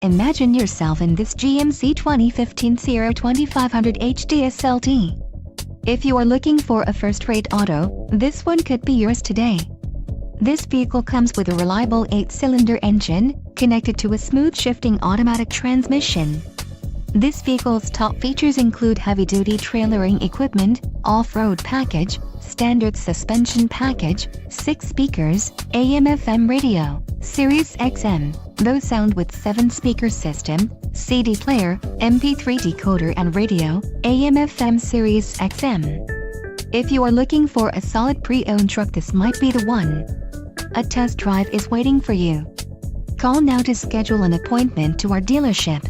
Imagine yourself in this GMC 2015 Sierra 2500 HD SLT. If you are looking for a first-rate auto, this one could be yours today. This vehicle comes with a reliable 8-cylinder engine, connected to a smooth shifting automatic transmission. This vehicle's top features include heavy-duty trailering equipment, off-road package, standard suspension package, 6 speakers, AM/FM radio, Sirius XM, low sound with 7-speaker system, CD player, MP3 decoder and radio, AM/FM Sirius XM. If you are looking for a solid pre-owned truck, this might be the one. A test drive is waiting for you. Call now to schedule an appointment to our dealership.